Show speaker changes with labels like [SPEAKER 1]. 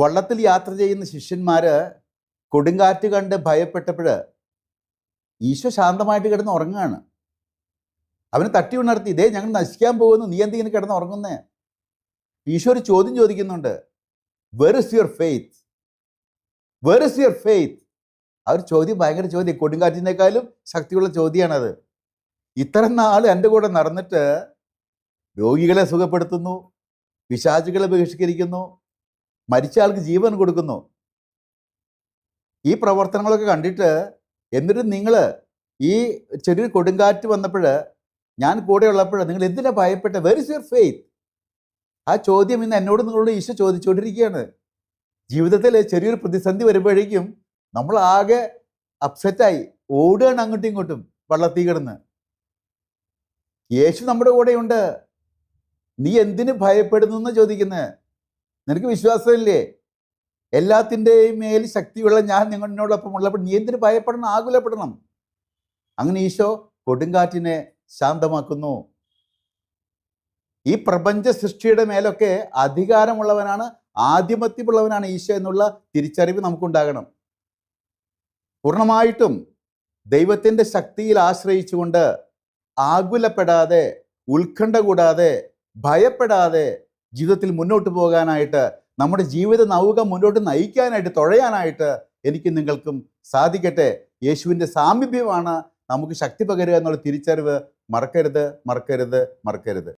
[SPEAKER 1] വള്ളത്തിൽ യാത്ര ചെയ്യുന്ന ശിഷ്യന്മാര് കൊടുങ്കാറ്റ് കണ്ട് ഭയപ്പെട്ടപ്പോൾ ഈശോ ശാന്തമായിട്ട് കിടന്ന് ഉറങ്ങുകയാണ്. അവന് തട്ടി ഉണർത്തി, ഇതേ ഞങ്ങൾ നശിക്കാൻ പോകുന്നു, നീ എന്തിങ്ങനെ കിടന്ന് ഉറങ്ങുന്നേ? ഈശോ ഒരു ചോദ്യം ചോദിക്കുന്നുണ്ട്, were is your faith, were is your faith? ആ ഒരു ചോദ്യം ഭയങ്കര ചോദ്യം, കൊടുങ്കാറ്റിനേക്കാളും ശക്തിയുള്ള ചോദ്യമാണത്. ഇത്ര നാൾ എൻ്റെ കൂടെ നടന്നിട്ട് രോഗികളെ സുഖപ്പെടുത്തുന്നു, പിശാചുകളെ ബഹിഷ്കരിക്കുന്നു, മരിച്ച ആൾക്ക് ജീവൻ കൊടുക്കുന്നു, ഈ പ്രവർത്തനങ്ങളൊക്കെ കണ്ടിട്ട് എന്നിട്ട് നിങ്ങൾ ഈ ചെറിയ കൊടുങ്കാറ്റ് വന്നപ്പോൾ ഞാൻ കൂടെ ഉള്ളപ്പോൾ നിങ്ങൾ എന്തിനാ ഭയപ്പെട്ട? Where is your faith? ആ ചോദ്യം ഇന്ന് എന്നോട് നിങ്ങളോട് ഈശോ ചോദിച്ചുകൊണ്ടിരിക്കുകയാണ്. ജീവിതത്തിൽ ചെറിയൊരു പ്രതിസന്ധി വരുമ്പോഴേക്കും നമ്മൾ ആകെ അപ്സെറ്റായി ഓടുകയാണ് അങ്ങോട്ടും ഇങ്ങോട്ടും വള്ളത്തിൽ കിടന്ന്. യേശു നമ്മുടെ കൂടെയുണ്ട്, നീ എന്തിന് ഭയപ്പെടുന്നു എന്ന് ചോദിക്കുന്നത്? നിനക്ക് വിശ്വാസമില്ലേ? എല്ലാത്തിൻ്റെയും മേൽ ശക്തിയുള്ള ഞാൻ നിങ്ങളോടൊപ്പം ഉള്ളപ്പോൾ നീ എന്തിന് ഭയപ്പെടണം, ആകുലപ്പെടണം? അങ്ങനെ ഈശോ കൊടുങ്കാറ്റിനെ ശാന്തമാക്കുന്നു. ഈ പ്രപഞ്ച സൃഷ്ടിയുടെ മേലൊക്കെ അധികാരമുള്ളവനാണ്, ആധിപത്യമുള്ളവനാണ് ഈശോ എന്നുള്ള തിരിച്ചറിവ് നമുക്കുണ്ടാകണം. പൂർണ്ണമായിട്ടും ദൈവത്തിൻ്റെ ശക്തിയിൽ ആശ്രയിച്ചുകൊണ്ട് ആകുലപ്പെടാതെ, ഉത്കണ്ഠ കൂടാതെ, ഭയപ്പെടാതെ ജീവിതത്തിൽ മുന്നോട്ട് പോകാനായിട്ട്, നമ്മുടെ ജീവിത നൗക മുന്നോട്ട് നയിക്കാനായിട്ട്, തുഴയാനായിട്ട് എനിക്ക് നിങ്ങൾക്കും സാധിക്കട്ടെ. യേശുവിൻ്റെ സാമീപ്യമാണ് നമുക്ക് ശക്തി പകരുക എന്നുള്ള തിരിച്ചറിവ് മറക്കരുത്, മറക്കരുത്, മറക്കരുത്.